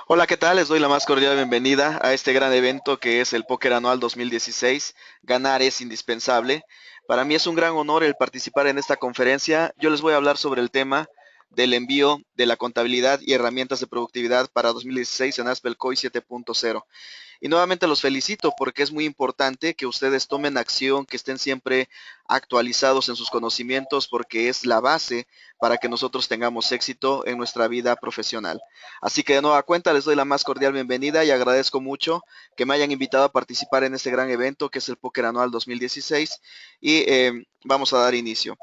Hola, ¿qué tal? Les doy la más cordial bienvenida a este gran evento que es el Póker Anual 2016. Ganar es indispensable. Para mí es un gran honor el participar en esta conferencia. Yo les voy a hablar sobre el tema del envío de la contabilidad y herramientas de productividad para 2016 en Aspel COI 7.0. Y nuevamente los felicito porque es muy importante que ustedes tomen acción, que estén siempre actualizados en sus conocimientos porque es la base para que nosotros tengamos éxito en nuestra vida profesional. Así que de nueva cuenta les doy la más cordial bienvenida y agradezco mucho que me hayan invitado a participar en este gran evento que es el Póker Anual 2016 y vamos a dar inicio.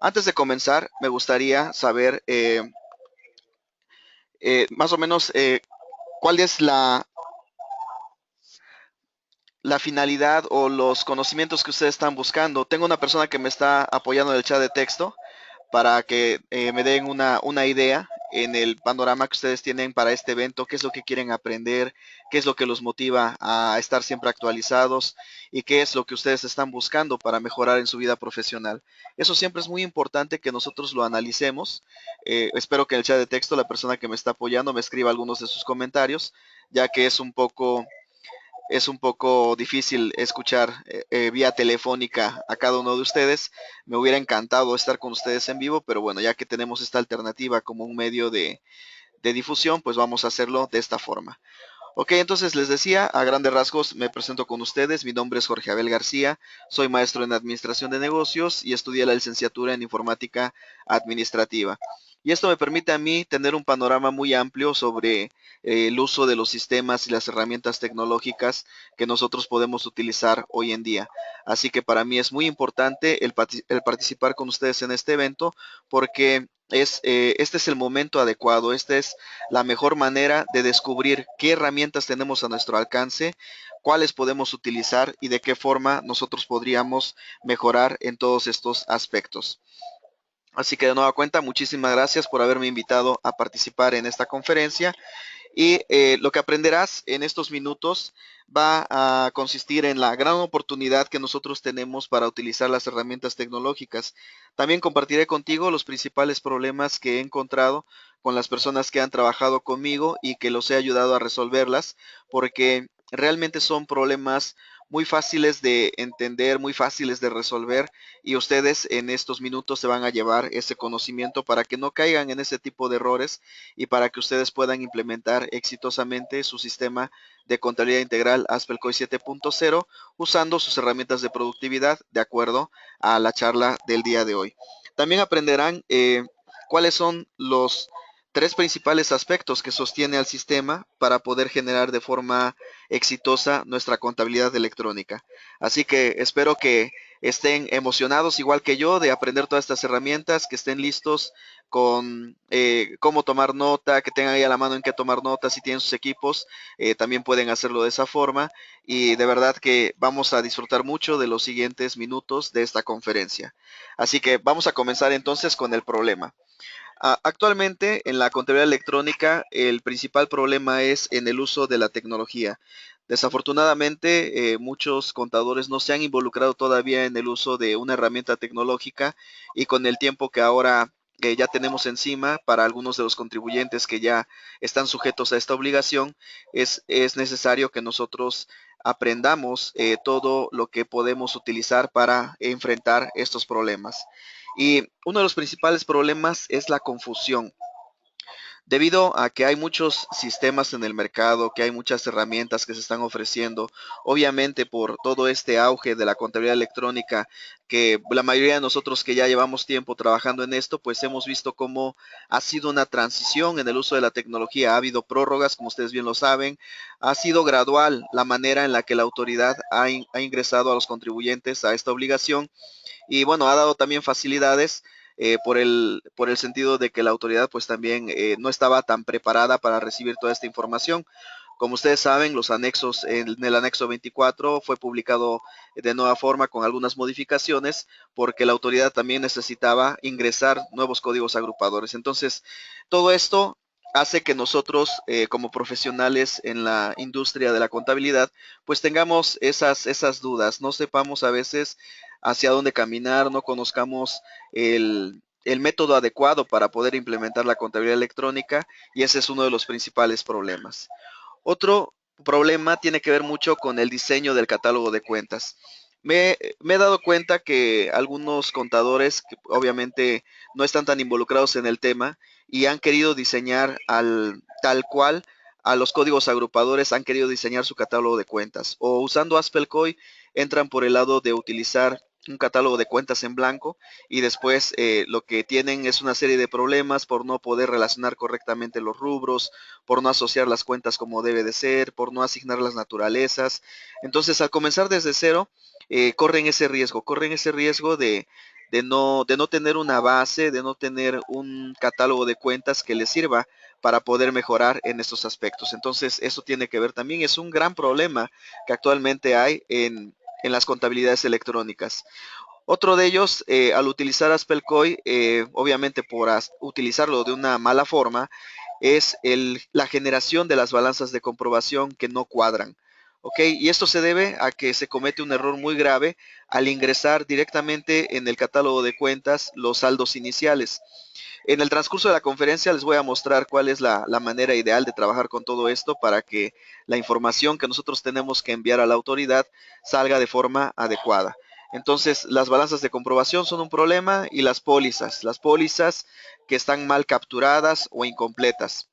Antes de comenzar, me gustaría saber más o menos cuál es la finalidad o los conocimientos que ustedes están buscando. Tengo una persona que me está apoyando en el chat de texto para que me den una idea en el panorama que ustedes tienen para este evento, qué es lo que quieren aprender, qué es lo que los motiva a estar siempre actualizados y qué es lo que ustedes están buscando para mejorar en su vida profesional. Eso siempre es muy importante que nosotros lo analicemos. Espero que en el chat de texto la persona que me está apoyando me escriba algunos de sus comentarios, ya que es un poco difícil escuchar vía telefónica a cada uno de ustedes. Me hubiera encantado estar con ustedes en vivo, pero bueno, ya que tenemos esta alternativa como un medio de difusión, pues vamos a hacerlo de esta forma. Ok, entonces les decía, a grandes rasgos me presento con ustedes. Mi nombre es Jorge Abel García, soy maestro en Administración de Negocios y estudié la licenciatura en Informática Administrativa. Y esto me permite a mí tener un panorama muy amplio sobre el uso de los sistemas y las herramientas tecnológicas que nosotros podemos utilizar hoy en día. Así que para mí es muy importante el participar con ustedes en este evento porque este es el momento adecuado, esta es la mejor manera de descubrir qué herramientas tenemos a nuestro alcance, cuáles podemos utilizar y de qué forma nosotros podríamos mejorar en todos estos aspectos. Así que de nueva cuenta, muchísimas gracias por haberme invitado a participar en esta conferencia y lo que aprenderás en estos minutos va a consistir en la gran oportunidad que nosotros tenemos para utilizar las herramientas tecnológicas. También compartiré contigo los principales problemas que he encontrado con las personas que han trabajado conmigo y que los he ayudado a resolverlas, porque realmente son problemas muy fáciles de entender, muy fáciles de resolver y ustedes en estos minutos se van a llevar ese conocimiento para que no caigan en ese tipo de errores y para que ustedes puedan implementar exitosamente su sistema de contabilidad integral Aspel COI 7.0 usando sus herramientas de productividad de acuerdo a la charla del día de hoy. También aprenderán cuáles son los tres principales aspectos que sostiene al sistema para poder generar de forma exitosa nuestra contabilidad electrónica. Así que espero que estén emocionados igual que yo de aprender todas estas herramientas, que estén listos con cómo tomar nota, que tengan ahí a la mano en qué tomar nota, si tienen sus equipos, también pueden hacerlo de esa forma y de verdad que vamos a disfrutar mucho de los siguientes minutos de esta conferencia. Así que vamos a comenzar entonces con el problema. Actualmente en la contabilidad electrónica el principal problema es en el uso de la tecnología. Desafortunadamente, muchos contadores no se han involucrado todavía en el uso de una herramienta tecnológica y con el tiempo que ahora ya tenemos encima para algunos de los contribuyentes que ya están sujetos a esta obligación, es necesario que nosotros aprendamos todo lo que podemos utilizar para enfrentar estos problemas. Y uno de los principales problemas es la confusión. Debido a que hay muchos sistemas en el mercado, que hay muchas herramientas que se están ofreciendo, obviamente por todo este auge de la contabilidad electrónica, que la mayoría de nosotros que ya llevamos tiempo trabajando en esto, pues hemos visto cómo ha sido una transición en el uso de la tecnología. Ha habido prórrogas, como ustedes bien lo saben, ha sido gradual la manera en la que la autoridad ha ingresado a los contribuyentes a esta obligación y bueno, ha dado también facilidades por el sentido de que la autoridad pues también no estaba tan preparada para recibir toda esta información. Como ustedes saben, los anexos en el anexo 24 fue publicado de nueva forma con algunas modificaciones porque la autoridad también necesitaba ingresar nuevos códigos agrupadores. Entonces, todo esto hace que nosotros como profesionales en la industria de la contabilidad pues tengamos esas dudas, no sepamos a veces hacia dónde caminar, no conozcamos el método adecuado para poder implementar la contabilidad electrónica, y ese es uno de los principales problemas. Otro problema tiene que ver mucho con el diseño del catálogo de cuentas. Me he dado cuenta que algunos contadores, que obviamente no están tan involucrados en el tema, y han querido diseñar tal cual a los códigos agrupadores, han querido diseñar su catálogo de cuentas. O usando Aspelcoy, entran por el lado de utilizar un catálogo de cuentas en blanco, y después lo que tienen es una serie de problemas por no poder relacionar correctamente los rubros, por no asociar las cuentas como debe de ser, por no asignar las naturalezas. Entonces, al comenzar desde cero, corren ese riesgo de no tener una base, de no tener un catálogo de cuentas que les sirva para poder mejorar en estos aspectos. Entonces, eso tiene que ver también, es un gran problema que actualmente hay en las contabilidades electrónicas. Otro de ellos, al utilizar Aspelcoy, obviamente por utilizarlo de una mala forma, es la generación de las balanzas de comprobación que no cuadran. ¿Ok? Y esto se debe a que se comete un error muy grave al ingresar directamente en el catálogo de cuentas los saldos iniciales. En el transcurso de la conferencia les voy a mostrar cuál es la manera ideal de trabajar con todo esto para que la información que nosotros tenemos que enviar a la autoridad salga de forma adecuada. Entonces, las balanzas de comprobación son un problema, y las pólizas que están mal capturadas o incompletas.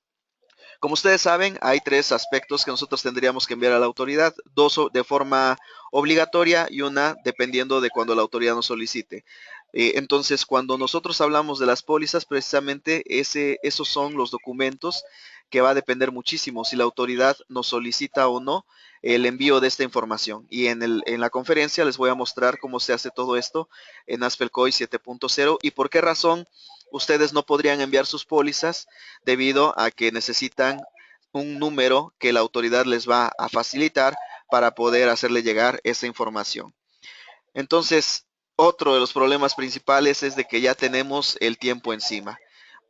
Como ustedes saben, hay tres aspectos que nosotros tendríamos que enviar a la autoridad, dos de forma obligatoria y una dependiendo de cuando la autoridad nos solicite. Entonces, cuando nosotros hablamos de las pólizas, precisamente esos son los documentos que va a depender muchísimo si la autoridad nos solicita o no el envío de esta información. Y en la conferencia les voy a mostrar cómo se hace todo esto en Aspelcoy 7.0 y por qué razón ustedes no podrían enviar sus pólizas debido a que necesitan un número que la autoridad les va a facilitar para poder hacerle llegar esa información. Entonces, otro de los problemas principales es de que ya tenemos el tiempo encima.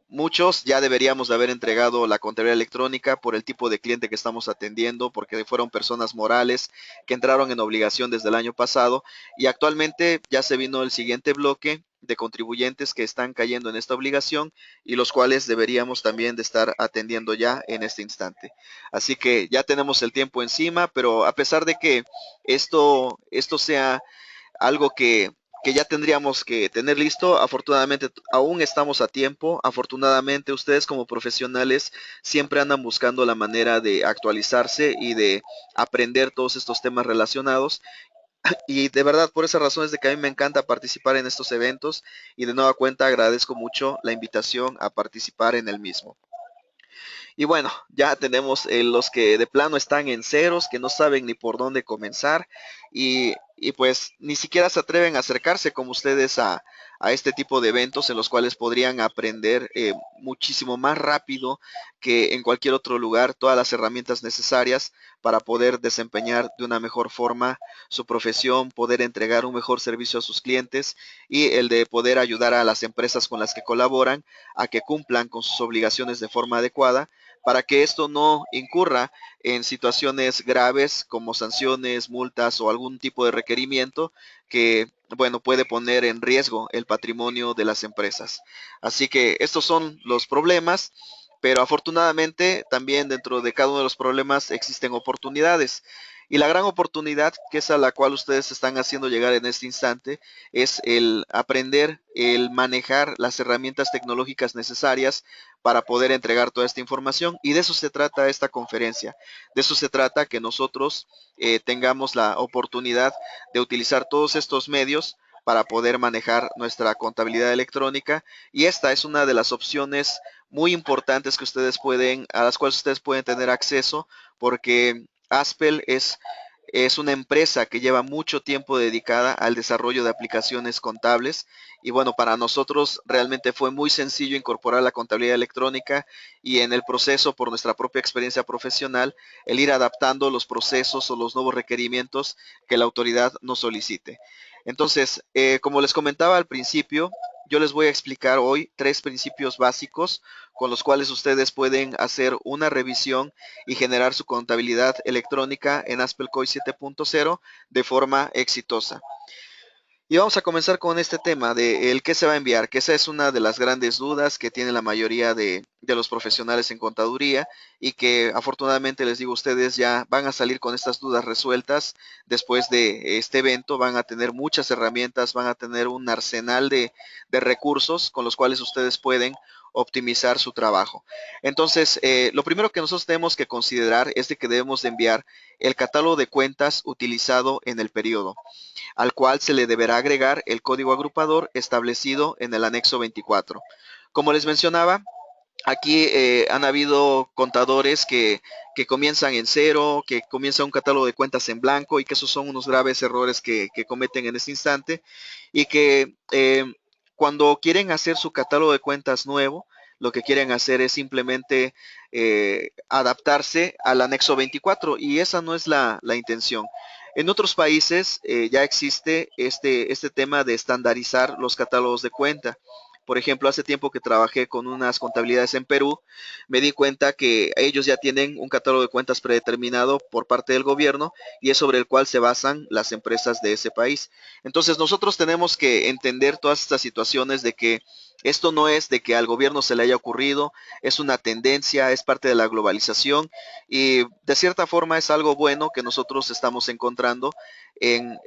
Muchos ya deberíamos de haber entregado la contabilidad electrónica por el tipo de cliente que estamos atendiendo, porque fueron personas morales que entraron en obligación desde el año pasado, y actualmente ya se vino el siguiente bloque de contribuyentes que están cayendo en esta obligación y los cuales deberíamos también de estar atendiendo ya en este instante. Así que ya tenemos el tiempo encima, pero a pesar de que esto sea algo que ya tendríamos que tener listo. Afortunadamente aún estamos a tiempo. Afortunadamente ustedes como profesionales siempre andan buscando la manera de actualizarse y de aprender todos estos temas relacionados. Y de verdad, por esa razón es de que a mí me encanta participar en estos eventos, y de nueva cuenta agradezco mucho la invitación a participar en el mismo. Y bueno, ya tenemos los que de plano están en ceros, que no saben ni por dónde comenzar, y pues ni siquiera se atreven a acercarse como ustedes a este tipo de eventos en los cuales podrían aprender muchísimo más rápido que en cualquier otro lugar todas las herramientas necesarias para poder desempeñar de una mejor forma su profesión, poder entregar un mejor servicio a sus clientes, y el de poder ayudar a las empresas con las que colaboran a que cumplan con sus obligaciones de forma adecuada, para que esto no incurra en situaciones graves como sanciones, multas o algún tipo de requerimiento que, bueno, puede poner en riesgo el patrimonio de las empresas. Así que estos son los problemas, pero afortunadamente también dentro de cada uno de los problemas existen oportunidades. Y la gran oportunidad, que es a la cual ustedes están haciendo llegar en este instante, es el aprender, el manejar las herramientas tecnológicas necesarias para poder entregar toda esta información. Y de eso se trata esta conferencia. De eso se trata, que nosotros tengamos la oportunidad de utilizar todos estos medios para poder manejar nuestra contabilidad electrónica. Y esta es una de las opciones muy importantes que a las cuales ustedes pueden tener acceso, porque Aspel es una empresa que lleva mucho tiempo dedicada al desarrollo de aplicaciones contables, y bueno, para nosotros realmente fue muy sencillo incorporar la contabilidad electrónica, y en el proceso, por nuestra propia experiencia profesional, el ir adaptando los procesos o los nuevos requerimientos que la autoridad nos solicite. Entonces, como les comentaba al principio, yo les voy a explicar hoy tres principios básicos con los cuales ustedes pueden hacer una revisión y generar su contabilidad electrónica en Aspelcoy 7.0 de forma exitosa. Y vamos a comenzar con este tema de el qué se va a enviar, que esa es una de las grandes dudas que tiene la mayoría de los profesionales en contaduría y que afortunadamente les digo, ustedes ya van a salir con estas dudas resueltas después de este evento, van a tener muchas herramientas, van a tener un arsenal de recursos con los cuales ustedes pueden optimizar su trabajo. Entonces, lo primero que nosotros tenemos que considerar es de que debemos de enviar el catálogo de cuentas utilizado en el periodo al cual se le deberá agregar el código agrupador establecido en el anexo 24. Como les mencionaba, aquí han habido contadores que comienzan en cero, que comienzan un catálogo de cuentas en blanco y que esos son unos graves errores que cometen en este instante y que cuando quieren hacer su catálogo de cuentas nuevo, lo que quieren hacer es simplemente adaptarse al anexo 24 y esa no es la intención. En otros países ya existe este tema de estandarizar los catálogos de cuenta. Por ejemplo, hace tiempo que trabajé con unas contabilidades en Perú, me di cuenta que ellos ya tienen un catálogo de cuentas predeterminado por parte del gobierno y es sobre el cual se basan las empresas de ese país. Entonces nosotros tenemos que entender todas estas situaciones de que esto no es de que al gobierno se le haya ocurrido, es una tendencia, es parte de la globalización y de cierta forma es algo bueno que nosotros estamos encontrando en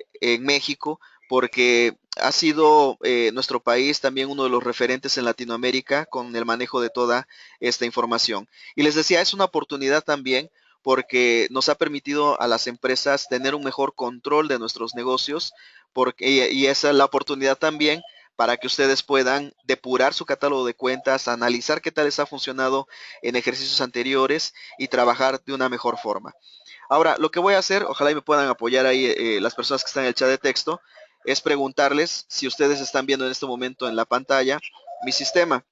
México porque ha sido nuestro país también uno de los referentes en Latinoamérica con el manejo de toda esta información. Y les decía, es una oportunidad también porque nos ha permitido a las empresas tener un mejor control de nuestros negocios y esa es la oportunidad también para que ustedes puedan depurar su catálogo de cuentas, analizar qué tal les ha funcionado en ejercicios anteriores y trabajar de una mejor forma. Ahora, lo que voy a hacer, ojalá y me puedan apoyar ahí las personas que están en el chat de texto, es preguntarles si ustedes están viendo en este momento en la pantalla mi sistema.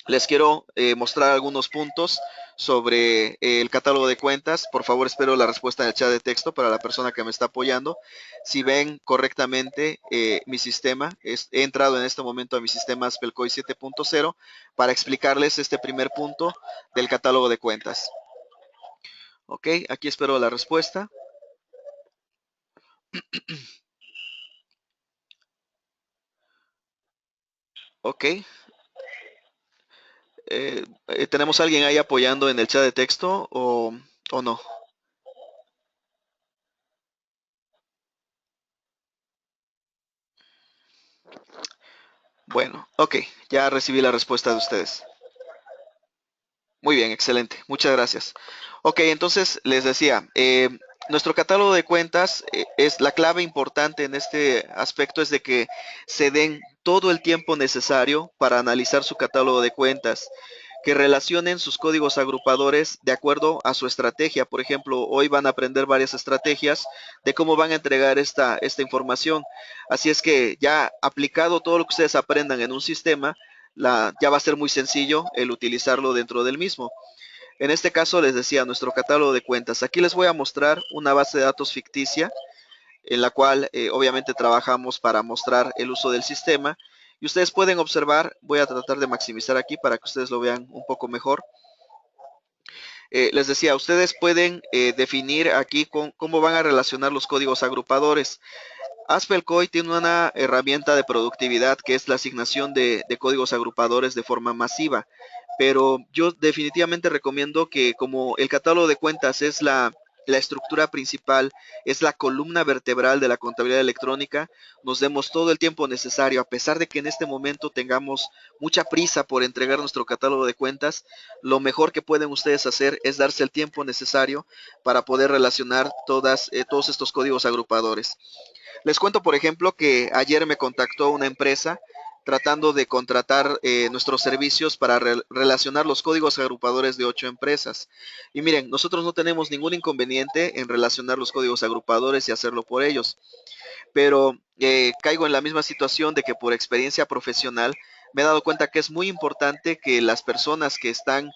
Les quiero mostrar algunos puntos sobre el catálogo de cuentas. Por favor, espero la respuesta en el chat de texto para la persona que me está apoyando. Si ven correctamente mi sistema, he entrado en este momento a mi sistema Spellcoin 7.0 para explicarles este primer punto del catálogo de cuentas. Ok, aquí espero la respuesta. Ok, ¿tenemos a alguien ahí apoyando en el chat de texto o no? Bueno, ok, ya recibí la respuesta de ustedes. Muy bien, excelente. Muchas gracias. Ok, entonces les decía, nuestro catálogo de cuentas es la clave importante en este aspecto es de que se den todo el tiempo necesario para analizar su catálogo de cuentas, que relacionen sus códigos agrupadores de acuerdo a su estrategia. Por ejemplo, hoy van a aprender varias estrategias de cómo van a entregar esta información. Así es que ya aplicado todo lo que ustedes aprendan en un sistema, ya va a ser muy sencillo el utilizarlo dentro del mismo. En este caso les decía nuestro catálogo de cuentas. Aquí les voy a mostrar una base de datos ficticia en la cual obviamente trabajamos para mostrar el uso del sistema. Y ustedes pueden observar, voy a tratar de maximizar aquí para que ustedes lo vean un poco mejor. Les decía, ustedes pueden definir aquí cómo van a relacionar los códigos agrupadores. Aspelcoy tiene una herramienta de productividad que es la asignación de códigos agrupadores de forma masiva, pero yo definitivamente recomiendo que como el catálogo de cuentas es la estructura principal, es la columna vertebral de la contabilidad electrónica, nos demos todo el tiempo necesario, a pesar de que en este momento tengamos mucha prisa por entregar nuestro catálogo de cuentas, lo mejor que pueden ustedes hacer es darse el tiempo necesario para poder relacionar todos estos códigos agrupadores. Les cuento, por ejemplo, que ayer me contactó una empresa tratando de contratar nuestros servicios para relacionar los códigos agrupadores de 8 empresas. Y miren, nosotros no tenemos ningún inconveniente en relacionar los códigos agrupadores y hacerlo por ellos, pero caigo en la misma situación de que por experiencia profesional me he dado cuenta que es muy importante que las personas que están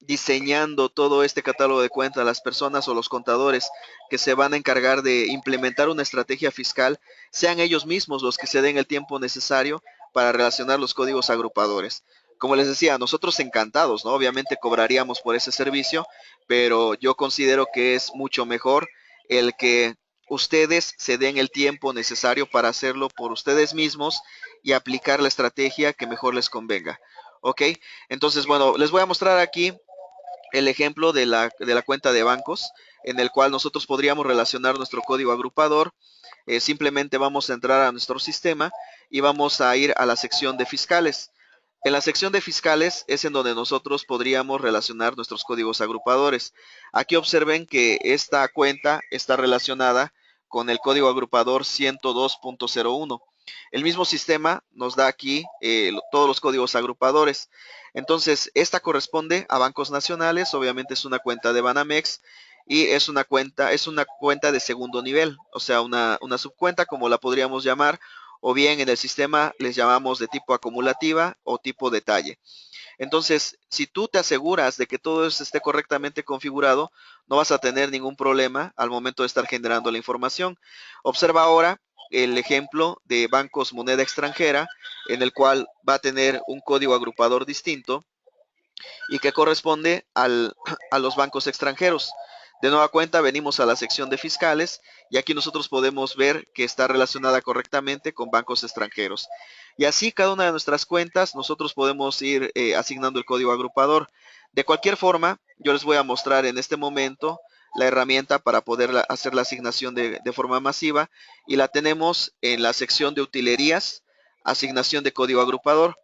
diseñando todo este catálogo de cuentas, las personas o los contadores que se van a encargar de implementar una estrategia fiscal, sean ellos mismos los que se den el tiempo necesario para relacionar los códigos agrupadores. Como les decía, nosotros encantados, ¿no? Obviamente cobraríamos por ese servicio, pero yo considero que es mucho mejor el que ustedes se den el tiempo necesario para hacerlo por ustedes mismos y aplicar la estrategia que mejor les convenga. ¿Ok? Entonces, bueno, les voy a mostrar aquí el ejemplo de la cuenta de bancos en el cual nosotros podríamos relacionar nuestro código agrupador. Simplemente vamos a entrar a nuestro sistema y vamos a ir a la sección de fiscales. En la sección de fiscales es en donde nosotros podríamos relacionar nuestros códigos agrupadores. Aquí observen que esta cuenta está relacionada con el código agrupador 102.01. El mismo sistema nos da aquí todos los códigos agrupadores. Entonces, esta corresponde a bancos nacionales, obviamente es una cuenta de Banamex y es una cuenta de segundo nivel, o sea, una subcuenta como la podríamos llamar, o bien en el sistema les llamamos de tipo acumulativa o tipo detalle. Entonces, si tú te aseguras de que todo eso esté correctamente configurado, no vas a tener ningún problema al momento de estar generando la información. Observa ahora el ejemplo de bancos moneda extranjera, en el cual va a tener un código agrupador distinto y que corresponde a los bancos extranjeros. De nueva cuenta, venimos a la sección de fiscales y aquí nosotros podemos ver que está relacionada correctamente con bancos extranjeros. Y así cada una de nuestras cuentas nosotros podemos ir asignando el código agrupador. De cualquier forma, yo les voy a mostrar en este momento la herramienta para poder hacer la asignación de forma masiva y la tenemos en la sección de utilerías, asignación de código agrupador.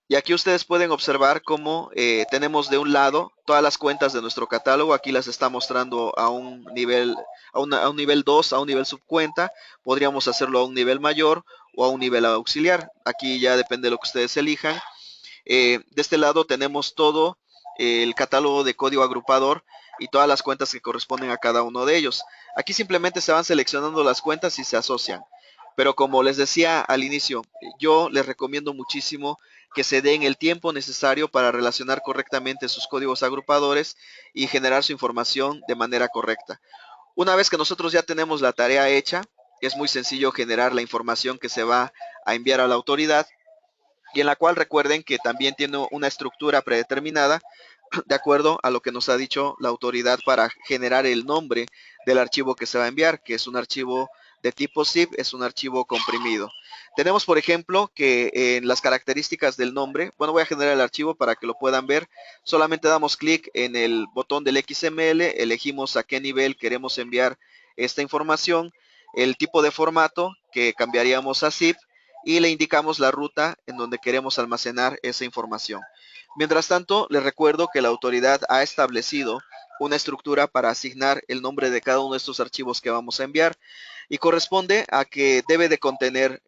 Y aquí ustedes pueden observar cómo tenemos de un lado todas las cuentas de nuestro catálogo. Aquí las está mostrando a un nivel, a un nivel 2, a un nivel subcuenta. Podríamos hacerlo a un nivel mayor o a un nivel auxiliar. Aquí ya depende de lo que ustedes elijan. De este lado tenemos todo el catálogo de código agrupador y todas las cuentas que corresponden a cada uno de ellos. Aquí simplemente se van seleccionando las cuentas y se asocian. Pero como les decía al inicio, yo les recomiendo muchísimo que se den el tiempo necesario para relacionar correctamente sus códigos agrupadores y generar su información de manera correcta. Una vez que nosotros ya tenemos la tarea hecha, es muy sencillo generar la información que se va a enviar a la autoridad y en la cual recuerden que también tiene una estructura predeterminada de acuerdo a lo que nos ha dicho la autoridad para generar el nombre del archivo que se va a enviar, que es un archivo de tipo zip, es un archivo comprimido. Tenemos, por ejemplo, que en las características del nombre, bueno, voy a generar el archivo para que lo puedan ver. Solamente damos clic en el botón del XML, elegimos a qué nivel queremos enviar esta información, el tipo de formato que cambiaríamos a zip y le indicamos la ruta en donde queremos almacenar esa información. Mientras tanto, les recuerdo que la autoridad ha establecido una estructura para asignar el nombre de cada uno de estos archivos que vamos a enviar y corresponde a que debe de contener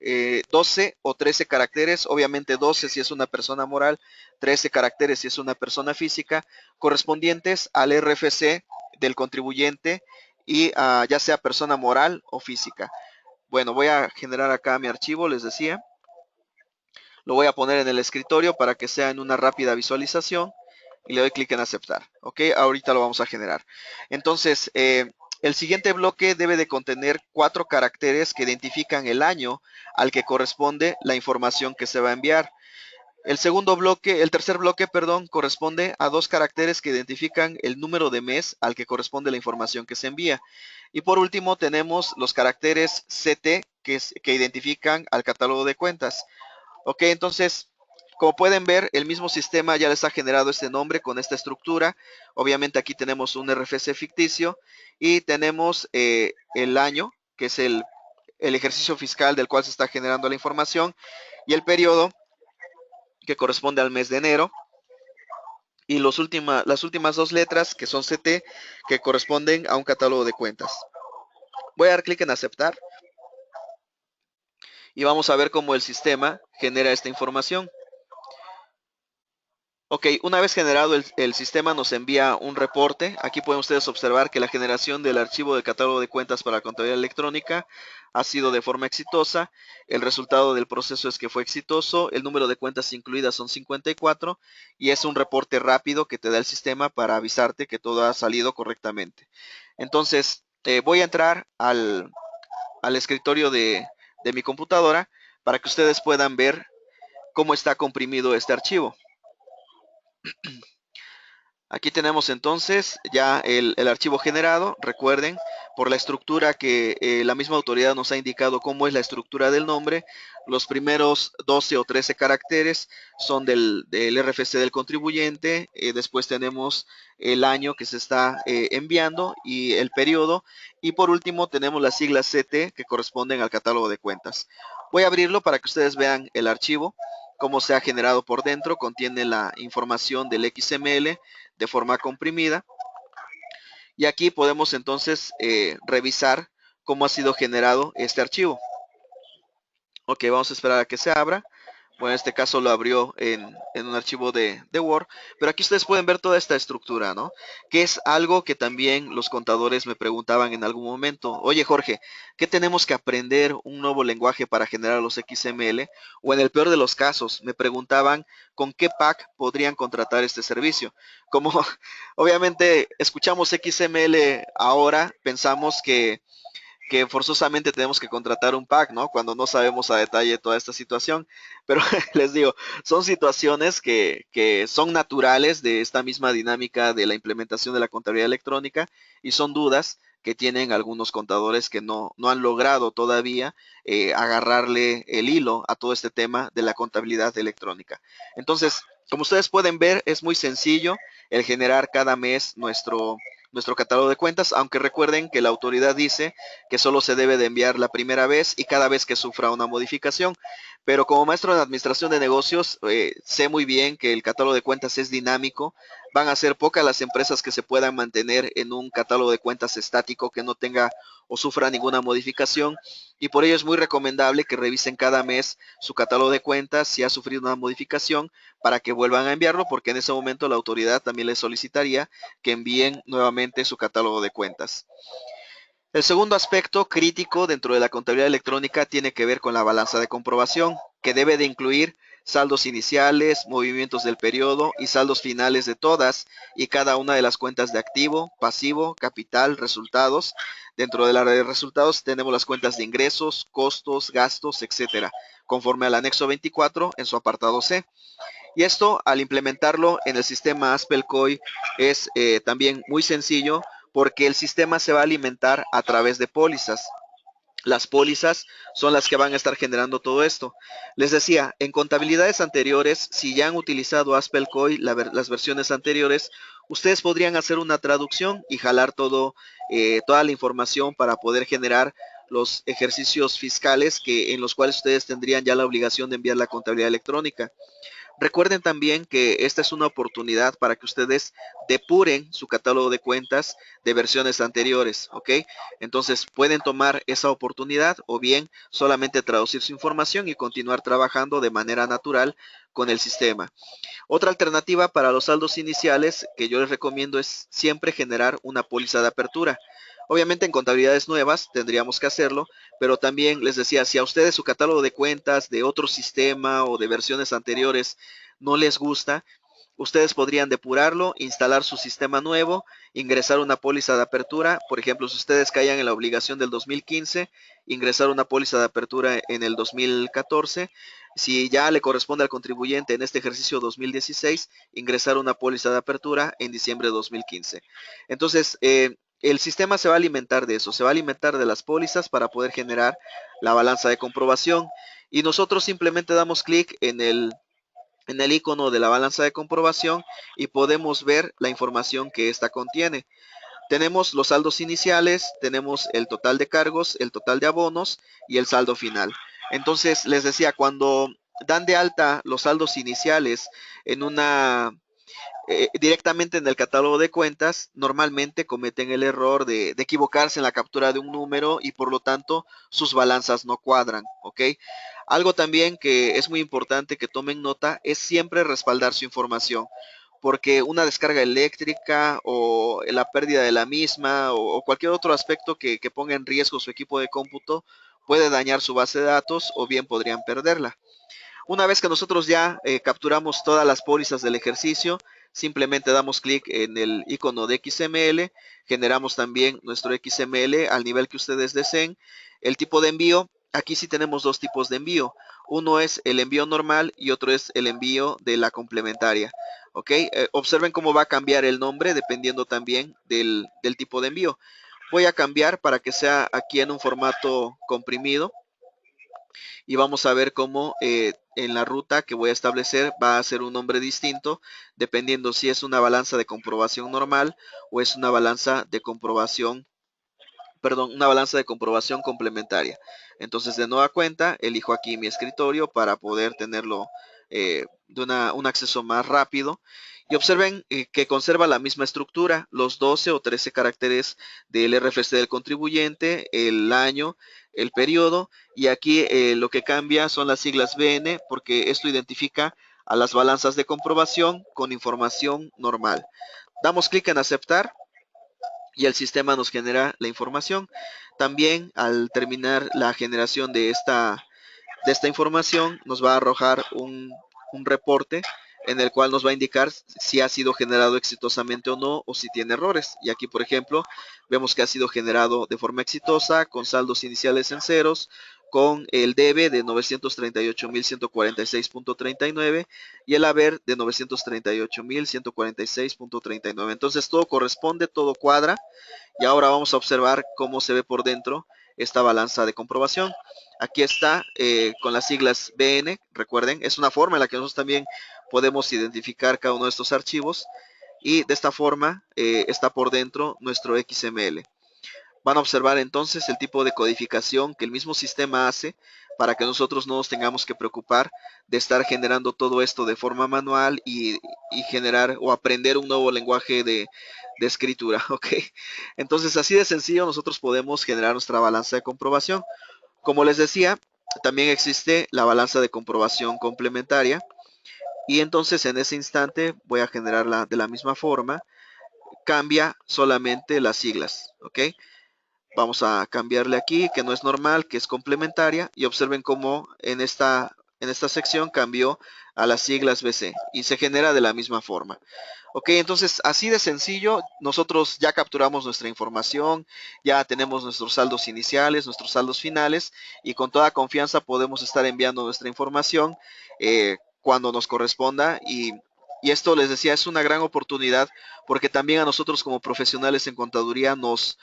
12 o 13 caracteres, obviamente 12 si es una persona moral, 13 caracteres si es una persona física, correspondientes al RFC del contribuyente y ya sea persona moral o física. Bueno, voy a generar acá mi archivo, les decía. Lo voy a poner en el escritorio para que sea en una rápida visualización y le doy clic en aceptar. Ok, ahorita lo vamos a generar. Entonces, el siguiente bloque debe de contener 4 caracteres que identifican el año al que corresponde la información que se va a enviar. El tercer bloque, perdón, corresponde a 2 caracteres que identifican el número de mes al que corresponde la información que se envía. Y por último tenemos los caracteres CT que identifican al catálogo de cuentas. Ok, entonces, como pueden ver, el mismo sistema ya les ha generado este nombre con esta estructura. Obviamente aquí tenemos un RFC ficticio y tenemos el año, que es el ejercicio fiscal del cual se está generando la información, y el periodo, que corresponde al mes de enero, y las últimas 2 letras, que son CT, que corresponden a un catálogo de cuentas. Voy a dar clic en aceptar y vamos a ver cómo el sistema genera esta información. Ok, una vez generado el sistema nos envía un reporte. Aquí pueden ustedes observar que la generación del archivo de catálogo de cuentas para contabilidad electrónica ha sido de forma exitosa. El resultado del proceso es que fue exitoso. El número de cuentas incluidas son 54 y es un reporte rápido que te da el sistema para avisarte que todo ha salido correctamente. Entonces, voy a entrar al escritorio de mi computadora para que ustedes puedan ver cómo está comprimido este archivo. Aquí tenemos entonces ya el archivo generado. Recuerden, por la estructura que la misma autoridad nos ha indicado cómo es la estructura del nombre. Los primeros 12 o 13 caracteres son del RFC del contribuyente, después tenemos el año que se está enviando y el periodo, y por último tenemos las siglas CT que corresponden al catálogo de cuentas. Voy a abrirlo para que ustedes vean el archivo, cómo se ha generado por dentro. Contiene la información del XML de forma comprimida. Y aquí podemos entonces revisar cómo ha sido generado este archivo. Ok, vamos a esperar a que se abra. Bueno, en este caso lo abrió en un archivo de Word, pero aquí ustedes pueden ver toda esta estructura, ¿no? Que es algo que también los contadores me preguntaban en algún momento. Oye, Jorge, ¿qué tenemos que aprender un nuevo lenguaje para generar los XML? O en el peor de los casos, me preguntaban con qué pack podrían contratar este servicio. Como obviamente escuchamos XML ahora, pensamos que forzosamente tenemos que contratar un pack, ¿no? Cuando no sabemos a detalle toda esta situación. Pero les digo, son situaciones que son naturales de esta misma dinámica de la implementación de la contabilidad electrónica y son dudas que tienen algunos contadores que no han logrado todavía agarrarle el hilo a todo este tema de la contabilidad electrónica. Entonces, como ustedes pueden ver, es muy sencillo el generar cada mes nuestro catálogo de cuentas, aunque recuerden que la autoridad dice que solo se debe de enviar la primera vez y cada vez que sufra una modificación. Pero como maestro de administración de negocios, sé muy bien que el catálogo de cuentas es dinámico. Van a ser pocas las empresas que se puedan mantener en un catálogo de cuentas estático que no tenga o sufra ninguna modificación. Y por ello es muy recomendable que revisen cada mes su catálogo de cuentas si ha sufrido una modificación para que vuelvan a enviarlo, porque en ese momento la autoridad también les solicitaría que envíen nuevamente su catálogo de cuentas. El segundo aspecto crítico dentro de la contabilidad electrónica tiene que ver con la balanza de comprobación, que debe de incluir saldos iniciales, movimientos del periodo y saldos finales de todas y cada una de las cuentas de activo, pasivo, capital, resultados. Dentro del área de resultados tenemos las cuentas de ingresos, costos, gastos, etcétera, conforme al anexo 24 en su apartado C. Y esto, al implementarlo en el sistema Aspel-COI, es también muy sencillo porque el sistema se va a alimentar a través de pólizas. Las pólizas son las que van a estar generando todo esto. Les decía, en contabilidades anteriores, si ya han utilizado Aspel-COI, las versiones anteriores, ustedes podrían hacer una traducción y jalar toda la información para poder generar los ejercicios fiscales en los cuales ustedes tendrían ya la obligación de enviar la contabilidad electrónica. Recuerden también que esta es una oportunidad para que ustedes depuren su catálogo de cuentas de versiones anteriores, ¿ok? Entonces pueden tomar esa oportunidad o bien solamente traducir su información y continuar trabajando de manera natural con el sistema. Otra alternativa para los saldos iniciales que yo les recomiendo es siempre generar una póliza de apertura. Obviamente en contabilidades nuevas tendríamos que hacerlo, pero también les decía, si a ustedes su catálogo de cuentas de otro sistema o de versiones anteriores no les gusta, ustedes podrían depurarlo, instalar su sistema nuevo, ingresar una póliza de apertura. Por ejemplo, si ustedes caían en la obligación del 2015, ingresar una póliza de apertura en el 2014. Si ya le corresponde al contribuyente en este ejercicio 2016, ingresar una póliza de apertura en diciembre de 2015. Entonces, el sistema se va a alimentar de eso, se va a alimentar de las pólizas para poder generar la balanza de comprobación. Y nosotros simplemente damos clic en el icono de la balanza de comprobación y podemos ver la información que ésta contiene. Tenemos los saldos iniciales, tenemos el total de cargos, el total de abonos y el saldo final. Entonces, les decía, cuando dan de alta los saldos iniciales en directamente en el catálogo de cuentas, normalmente cometen el error de equivocarse en la captura de un número y por lo tanto sus balanzas no cuadran, ¿ok? Algo también que es muy importante que tomen nota es siempre respaldar su información, porque una descarga eléctrica o la pérdida de la misma o cualquier otro aspecto que ponga en riesgo su equipo de cómputo puede dañar su base de datos o bien podrían perderla. Una vez que nosotros ya capturamos todas las pólizas del ejercicio, simplemente damos clic en el icono de XML, generamos también nuestro XML al nivel que ustedes deseen. El tipo de envío, aquí sí tenemos dos tipos de envío. Uno es el envío normal y otro es el envío de la complementaria. ¿Ok? Observen cómo va a cambiar el nombre dependiendo también del tipo de envío. Voy a cambiar para que sea aquí en un formato comprimido y vamos a ver cómo en la ruta que voy a establecer va a ser un nombre distinto dependiendo si es una balanza de comprobación normal o es una balanza de comprobación, perdón, una balanza de comprobación complementaria. Entonces, de nueva cuenta, elijo aquí mi escritorio para poder tenerlo de un acceso más rápido. Y observen que conserva la misma estructura, los 12 o 13 caracteres del RFC del contribuyente, el año, el periodo, y aquí lo que cambia son las siglas BN, porque esto identifica a las balanzas de comprobación con información normal. Damos clic en aceptar y el sistema nos genera la información. También al terminar la generación de esta información nos va a arrojar un reporte en el cual nos va a indicar si ha sido generado exitosamente o no o si tiene errores. Y aquí, por ejemplo, vemos que ha sido generado de forma exitosa con saldos iniciales en ceros, con el debe de 938.146.39 y el haber de 938.146.39. Entonces todo corresponde, todo cuadra y ahora vamos a observar cómo se ve por dentro esta balanza de comprobación. Aquí está con las siglas BN, recuerden, es una forma en la que nosotros también podemos identificar cada uno de estos archivos y de esta forma está por dentro nuestro XML. Van a observar entonces el tipo de codificación que el mismo sistema hace para que nosotros no nos tengamos que preocupar de estar generando todo esto de forma manual y generar o aprender un nuevo lenguaje de escritura, ¿ok? Entonces, así de sencillo nosotros podemos generar nuestra balanza de comprobación. Como les decía, también existe la balanza de comprobación complementaria y entonces en ese instante voy a generarla de la misma forma, cambia solamente las siglas, ¿ok? Vamos a cambiarle aquí, que no es normal, que es complementaria, y observen cómo en esta sección cambió a las siglas BC y se genera de la misma forma. Ok, entonces así de sencillo, nosotros ya capturamos nuestra información, ya tenemos nuestros saldos iniciales, nuestros saldos finales, y con toda confianza podemos estar enviando nuestra información cuando nos corresponda. Y esto les decía, es una gran oportunidad porque también a nosotros como profesionales en contaduría nos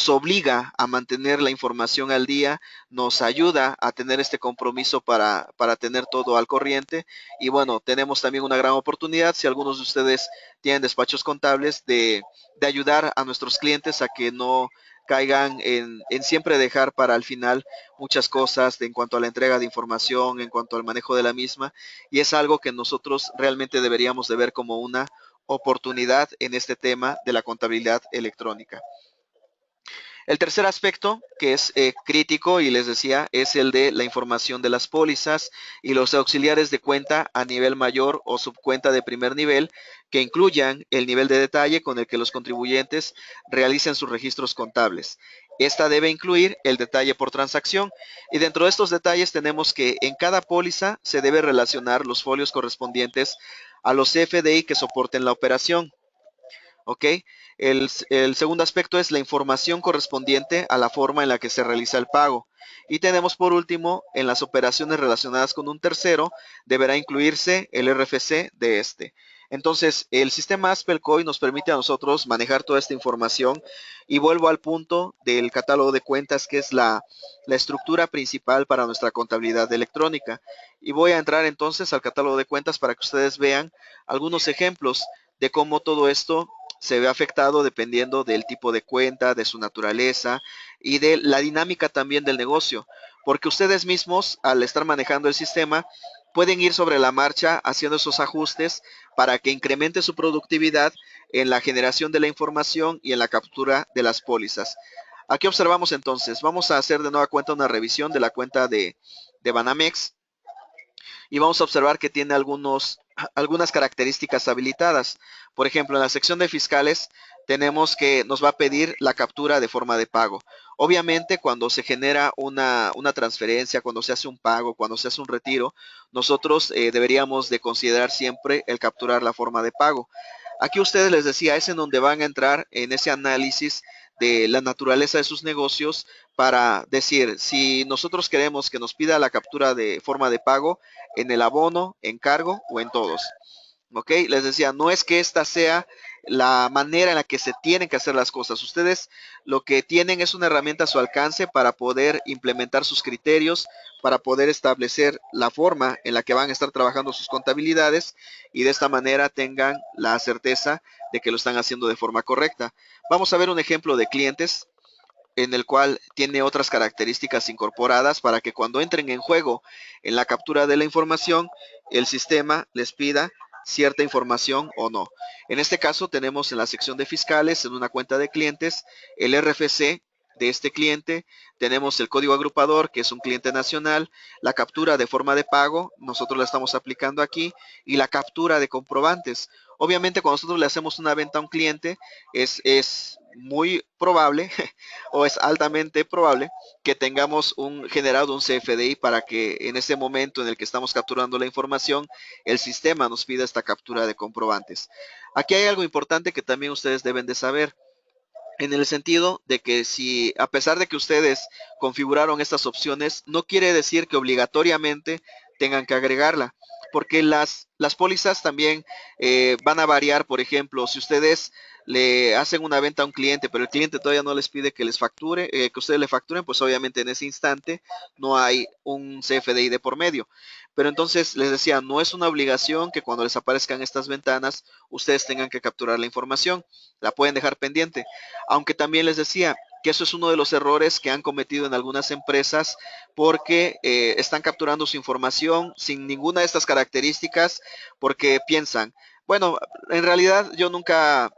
obliga a mantener la información al día, nos ayuda a tener este compromiso para tener todo al corriente. Y bueno, tenemos también una gran oportunidad, si algunos de ustedes tienen despachos contables, de ayudar a nuestros clientes a que no caigan en siempre dejar para al final muchas cosas en cuanto a la entrega de información, en cuanto al manejo de la misma. Y es algo que nosotros realmente deberíamos de ver como una oportunidad en este tema de la contabilidad electrónica. El tercer aspecto que es crítico y les decía es el de la información de las pólizas y los auxiliares de cuenta a nivel mayor o subcuenta de primer nivel que incluyan el nivel de detalle con el que los contribuyentes realicen sus registros contables. Esta debe incluir el detalle por transacción y dentro de estos detalles tenemos que en cada póliza se debe relacionar los folios correspondientes a los CFDI que soporten la operación. ¿Ok? El segundo aspecto es la información correspondiente a la forma en la que se realiza el pago. Y tenemos por último, en las operaciones relacionadas con un tercero, deberá incluirse el RFC de este. Entonces, el sistema Aspelcoin nos permite a nosotros manejar toda esta información y vuelvo al punto del catálogo de cuentas, que es la estructura principal para nuestra contabilidad electrónica. Y voy a entrar entonces al catálogo de cuentas para que ustedes vean algunos ejemplos de cómo todo esto se ve afectado dependiendo del tipo de cuenta, de su naturaleza y de la dinámica también del negocio, porque ustedes mismos al estar manejando el sistema pueden ir sobre la marcha haciendo esos ajustes para que incremente su productividad en la generación de la información y en la captura de las pólizas. Aquí observamos entonces, vamos a hacer de nueva cuenta una revisión de la cuenta de Banamex y vamos a observar que tiene algunas características habilitadas. Por ejemplo, en la sección de fiscales tenemos que nos va a pedir la captura de forma de pago. Obviamente, cuando se genera una transferencia, cuando se hace un pago, cuando se hace un retiro, nosotros deberíamos de considerar siempre el capturar la forma de pago. Aquí ustedes les decía, es en donde van a entrar en ese análisis de la naturaleza de sus negocios para decir, si nosotros queremos que nos pida la captura de forma de pago en el abono, en cargo o en todos. ¿Ok? Les decía, no es que esta sea la manera en la que se tienen que hacer las cosas. Ustedes lo que tienen es una herramienta a su alcance para poder implementar sus criterios, para poder establecer la forma en la que van a estar trabajando sus contabilidades y de esta manera tengan la certeza de que lo están haciendo de forma correcta. Vamos a ver un ejemplo de clientes en el cual tiene otras características incorporadas para que cuando entren en juego en la captura de la información, el sistema les pida cierta información o no. En este caso tenemos en la sección de fiscales, en una cuenta de clientes, el RFC de este cliente, tenemos el código agrupador, que es un cliente nacional, la captura de forma de pago, nosotros la estamos aplicando aquí, y la captura de comprobantes. Obviamente cuando nosotros le hacemos una venta a un cliente, es muy probable o es altamente probable que tengamos generado un CFDI para que en ese momento en el que estamos capturando la información, el sistema nos pida esta captura de comprobantes. Aquí hay algo importante que también ustedes deben de saber, en el sentido de que si a pesar de que ustedes configuraron estas opciones, no quiere decir que obligatoriamente tengan que agregarla, porque las pólizas también van a variar. Por ejemplo, si ustedes le hacen una venta a un cliente, pero el cliente todavía no les pide que les facture, que ustedes le facturen, pues obviamente en ese instante no hay un CFDI de por medio. Pero entonces les decía, no es una obligación que cuando les aparezcan estas ventanas, ustedes tengan que capturar la información, la pueden dejar pendiente. Aunque también les decía que eso es uno de los errores que han cometido en algunas empresas porque están capturando su información sin ninguna de estas características porque piensan, bueno, en realidad yo nunca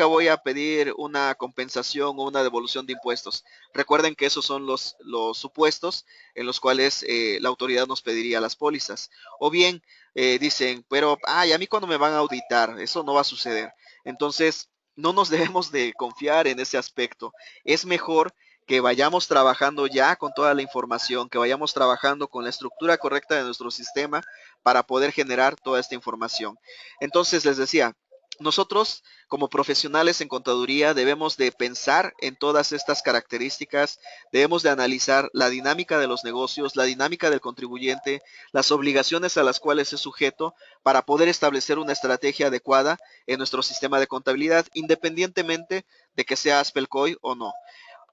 voy a pedir una compensación o una devolución de impuestos. Recuerden que esos son los supuestos en los cuales la autoridad nos pediría las pólizas. O bien dicen, pero, ay, a mí cuando me van a auditar, eso no va a suceder. Entonces, no nos debemos de confiar en ese aspecto. Es mejor que vayamos trabajando ya con toda la información, que vayamos trabajando con la estructura correcta de nuestro sistema para poder generar toda esta información. Entonces, les decía, nosotros como profesionales en contaduría debemos de pensar en todas estas características, debemos de analizar la dinámica de los negocios, la dinámica del contribuyente, las obligaciones a las cuales es sujeto para poder establecer una estrategia adecuada en nuestro sistema de contabilidad, independientemente de que sea Aspelcoy o no.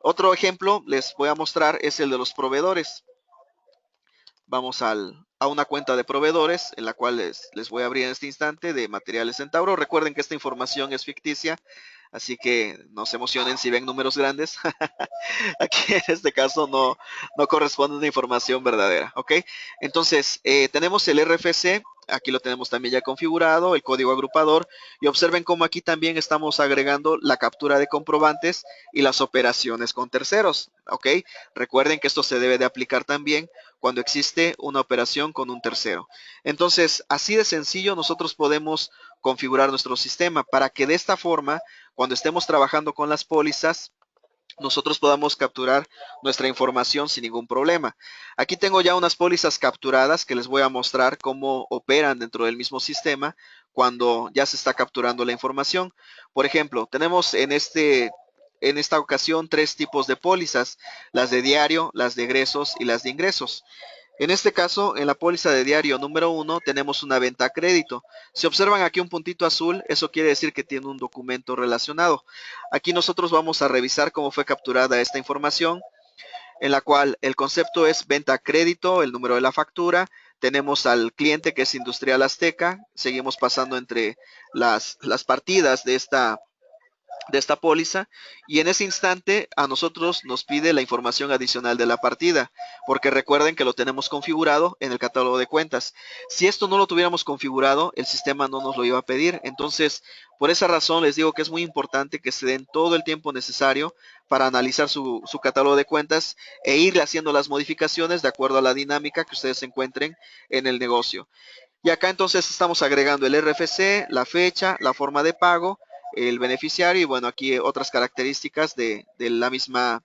Otro ejemplo les voy a mostrar es el de los proveedores. Vamos a una cuenta de proveedores en la cual les voy a abrir en este instante de materiales Centauro. Recuerden que esta información es ficticia, así que no se emocionen si ven números grandes. Aquí en este caso no corresponde una información verdadera, ¿ok? Entonces, tenemos el RFC, aquí lo tenemos también ya configurado, el código agrupador, y observen cómo aquí también estamos agregando la captura de comprobantes y las operaciones con terceros, ¿ok? Recuerden que esto se debe de aplicar también cuando existe una operación con un tercero. Entonces, así de sencillo nosotros podemos configurar nuestro sistema para que de esta forma, cuando estemos trabajando con las pólizas, nosotros podamos capturar nuestra información sin ningún problema. Aquí tengo ya unas pólizas capturadas que les voy a mostrar cómo operan dentro del mismo sistema cuando ya se está capturando la información. Por ejemplo, tenemos en esta ocasión tres tipos de pólizas, las de diario, las de egresos y las de ingresos. En este caso, en la póliza de diario número 1 tenemos una venta a crédito. Si observan aquí un puntito azul, eso quiere decir que tiene un documento relacionado. Aquí nosotros vamos a revisar cómo fue capturada esta información, en la cual el concepto es venta a crédito, el número de la factura. Tenemos al cliente que es Industrial Azteca. Seguimos pasando entre las partidas de esta póliza y en ese instante a nosotros nos pide la información adicional de la partida, porque recuerden que lo tenemos configurado en el catálogo de cuentas. Si esto no lo tuviéramos configurado, el sistema no nos lo iba a pedir. Entonces, por esa razón les digo que es muy importante que se den todo el tiempo necesario para analizar su catálogo de cuentas e irle haciendo las modificaciones de acuerdo a la dinámica que ustedes encuentren en el negocio. Y acá entonces estamos agregando el RFC, la fecha, la forma de pago, el beneficiario y bueno, aquí otras características de la misma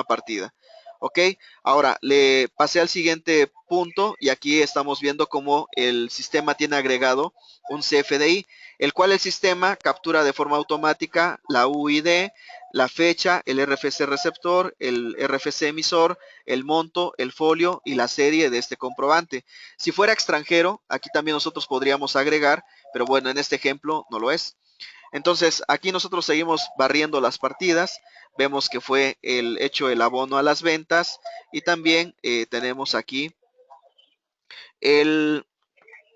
partida. Ok, ahora le pasé al siguiente punto y aquí estamos viendo cómo el sistema tiene agregado un CFDI, el cual el sistema captura de forma automática la UID, la fecha, el RFC receptor, el RFC emisor, el monto, el folio y la serie de este comprobante. Si fuera extranjero, aquí también nosotros podríamos agregar, pero bueno, en este ejemplo no lo es. Entonces, aquí nosotros seguimos barriendo las partidas. Vemos que fue hecho el abono a las ventas y también tenemos aquí el,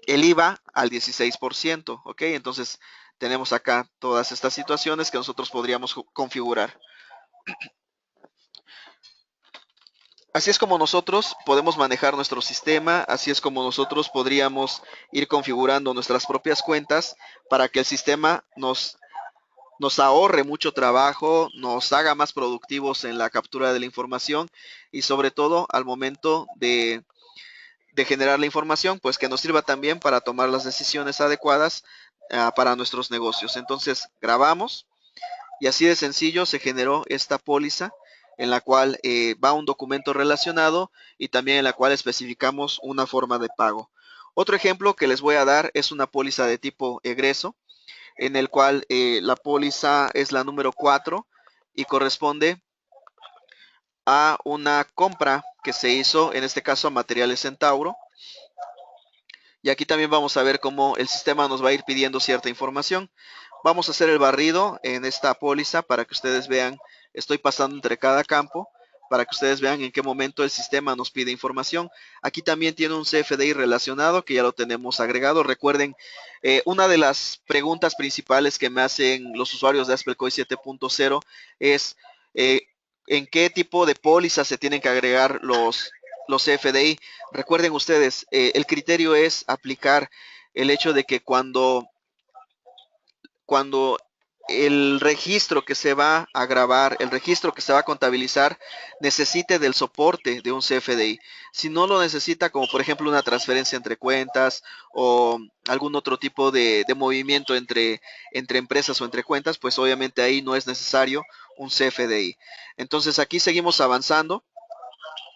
el IVA al 16%, ¿ok? Entonces, tenemos acá todas estas situaciones que nosotros podríamos configurar. Así es como nosotros podemos manejar nuestro sistema, así es como nosotros podríamos ir configurando nuestras propias cuentas para que el sistema nos ahorre mucho trabajo, nos haga más productivos en la captura de la información y sobre todo al momento de generar la información, pues que nos sirva también para tomar las decisiones adecuadas para nuestros negocios. Entonces grabamos y así de sencillo se generó esta póliza en la cual va un documento relacionado y también en la cual especificamos una forma de pago. Otro ejemplo que les voy a dar es una póliza de tipo egreso, en el cual la póliza es la número 4 y corresponde a una compra que se hizo, en este caso a Materiales Centauro. Y aquí también vamos a ver cómo el sistema nos va a ir pidiendo cierta información. Vamos a hacer el barrido en esta póliza para que ustedes vean, estoy pasando entre cada campo para que ustedes vean en qué momento el sistema nos pide información. Aquí también tiene un CFDI relacionado que ya lo tenemos agregado. Recuerden, una de las preguntas principales que me hacen los usuarios de AspelCoin 7.0 es eh, en qué tipo de póliza se tienen que agregar los CFDI. Recuerden ustedes, el criterio es aplicar el hecho de que cuando el registro que se va a grabar, el registro que se va a contabilizar, necesite del soporte de un CFDI. Si no lo necesita, como por ejemplo una transferencia entre cuentas o algún otro tipo de movimiento entre empresas o entre cuentas, pues obviamente ahí no es necesario un CFDI. Entonces aquí seguimos avanzando.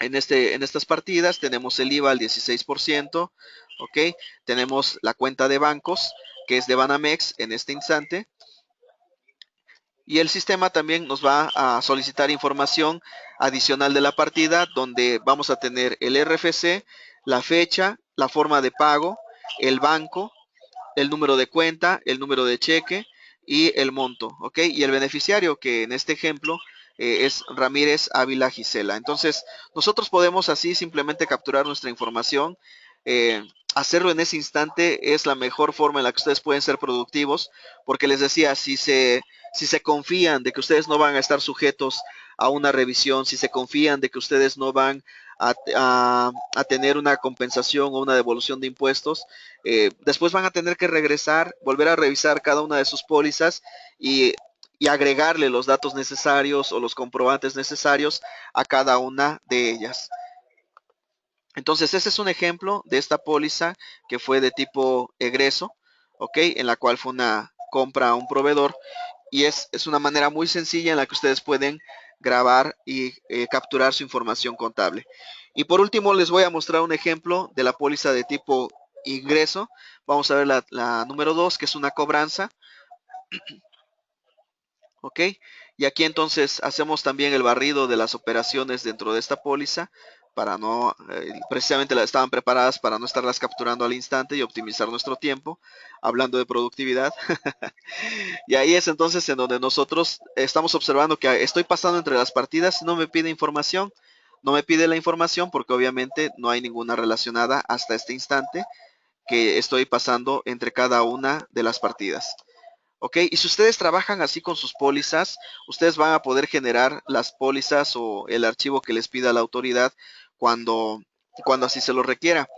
En estas partidas tenemos el IVA al 16%, ¿ok? Tenemos la cuenta de bancos, que es de Banamex en este instante. Y el sistema también nos va a solicitar información adicional de la partida, donde vamos a tener el RFC, la fecha, la forma de pago, el banco, el número de cuenta, el número de cheque y el monto, ¿ok? Y el beneficiario, que en este ejemplo es Ramírez Ávila Gisela. Entonces, nosotros podemos así simplemente capturar nuestra información. Hacerlo en ese instante es la mejor forma en la que ustedes pueden ser productivos, porque les decía, si se confían de que ustedes no van a estar sujetos a una revisión, si se confían de que ustedes no van a tener una compensación o una devolución de impuestos, después van a tener que regresar, volver a revisar cada una de sus pólizas y, y agregarle los datos necesarios o los comprobantes necesarios a cada una de ellas. Entonces, ese es un ejemplo de esta póliza que fue de tipo egreso, ¿ok? En la cual fue una compra a un proveedor y es una manera muy sencilla en la que ustedes pueden grabar y capturar su información contable. Y por último les voy a mostrar un ejemplo de la póliza de tipo ingreso. Vamos a ver la número 2, que es una cobranza. ¿Ok? Y aquí entonces hacemos también el barrido de las operaciones dentro de esta póliza para no, precisamente estaban preparadas para no estarlas capturando al instante y optimizar nuestro tiempo, hablando de productividad. Y ahí es entonces en donde nosotros estamos observando que estoy pasando entre las partidas, no me pide información, no me pide la información porque obviamente no hay ninguna relacionada hasta este instante que estoy pasando entre cada una de las partidas. ¿Ok? Y si ustedes trabajan así con sus pólizas, ustedes van a poder generar las pólizas o el archivo que les pida la autoridad cuando, cuando así se lo requiera.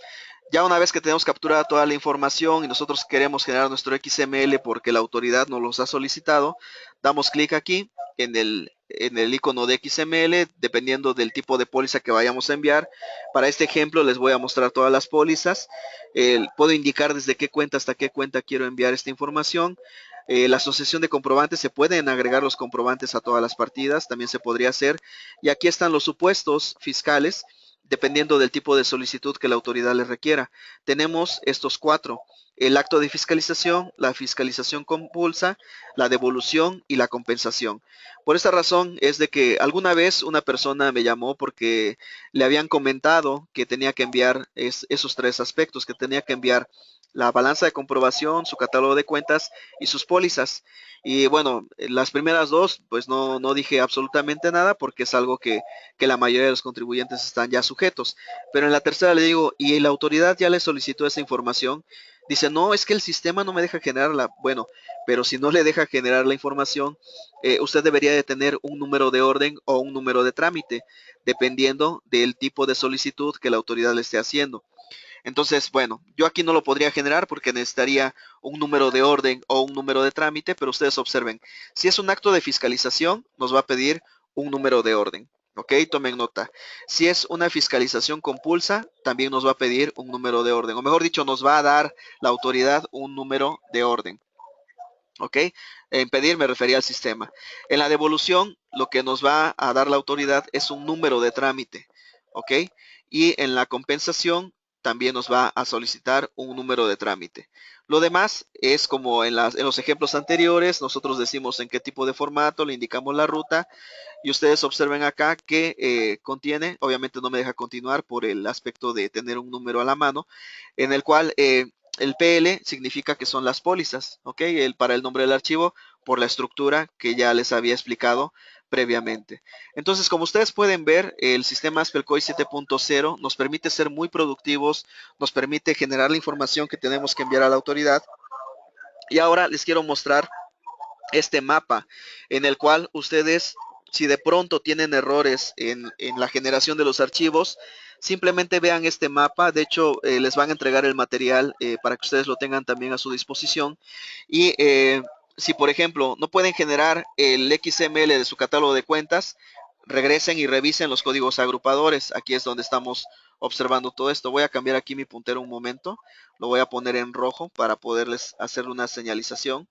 Ya una vez que tenemos capturada toda la información y nosotros queremos generar nuestro XML porque la autoridad nos los ha solicitado, damos clic aquí en el icono de XML, dependiendo del tipo de póliza que vayamos a enviar. Para este ejemplo les voy a mostrar todas las pólizas. Puedo indicar desde qué cuenta hasta qué cuenta quiero enviar esta información. La asociación de comprobantes, se pueden agregar los comprobantes a todas las partidas, también se podría hacer. Y aquí están los supuestos fiscales, dependiendo del tipo de solicitud que la autoridad les requiera. Tenemos estos 4: el acto de fiscalización, la fiscalización compulsa, la devolución y la compensación. Por esta razón es de que alguna vez una persona me llamó porque le habían comentado que tenía que enviar esos 3 aspectos, que tenía que enviar la balanza de comprobación, su catálogo de cuentas y sus pólizas. Y bueno, las primeras dos, pues no dije absolutamente nada porque es algo que la mayoría de los contribuyentes están ya sujetos. Pero en la tercera le digo, y la autoridad ya le solicitó esa información. Dice, no, es que el sistema no me deja generarla. Bueno, pero si no le deja generar la información, usted debería de tener un número de orden o un número de trámite, dependiendo del tipo de solicitud que la autoridad le esté haciendo. Entonces, bueno, yo aquí no lo podría generar porque necesitaría un número de orden o un número de trámite, pero ustedes observen, si es un acto de fiscalización, nos va a pedir un número de orden. Ok, tomen nota. Si es una fiscalización compulsa, también nos va a pedir un número de orden, o mejor dicho, nos va a dar la autoridad un número de orden. ¿Ok? En pedir me refería al sistema. En la devolución, lo que nos va a dar la autoridad es un número de trámite. ¿Ok? Y en la compensación también nos va a solicitar un número de trámite. Lo demás es como en los ejemplos anteriores, nosotros decimos en qué tipo de formato, le indicamos la ruta y ustedes observen acá que contiene, obviamente no me deja continuar por el aspecto de tener un número a la mano, en el cual el PL significa que son las pólizas, ¿ok? Para el nombre del archivo, por la estructura que ya les había explicado previamente. Entonces, como ustedes pueden ver, el sistema AspelCoI 7.0 nos permite ser muy productivos, nos permite generar la información que tenemos que enviar a la autoridad. Y ahora les quiero mostrar este mapa en el cual ustedes, si de pronto tienen errores en la generación de los archivos, simplemente vean este mapa. De hecho, les van a entregar el material para que ustedes lo tengan también a su disposición. Y si, por ejemplo, no pueden generar el XML de su catálogo de cuentas, regresen y revisen los códigos agrupadores. Aquí es donde estamos observando todo esto. Voy a cambiar aquí mi puntero un momento. Lo voy a poner en rojo para poderles hacer una señalización.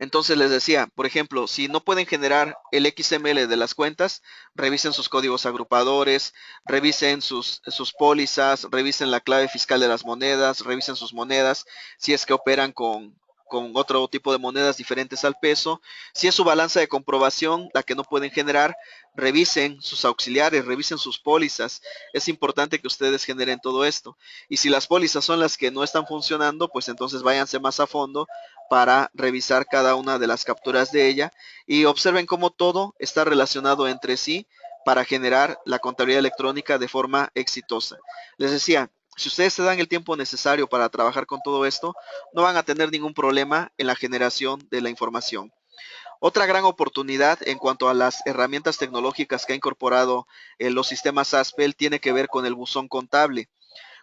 Entonces les decía, por ejemplo, si no pueden generar el XML de las cuentas, revisen sus códigos agrupadores, revisen sus pólizas, revisen la clave fiscal de las monedas, revisen sus monedas, si es que operan con otro tipo de monedas diferentes al peso. Si es su balanza de comprobación la que no pueden generar, revisen sus auxiliares, revisen sus pólizas. Es importante que ustedes generen todo esto. Y si las pólizas son las que no están funcionando, pues entonces váyanse más a fondo para revisar cada una de las capturas de ella y observen cómo todo está relacionado entre sí para generar la contabilidad electrónica de forma exitosa. Les decía, si ustedes se dan el tiempo necesario para trabajar con todo esto, no van a tener ningún problema en la generación de la información. Otra gran oportunidad en cuanto a las herramientas tecnológicas que ha incorporado los sistemas ASPEL tiene que ver con el buzón contable.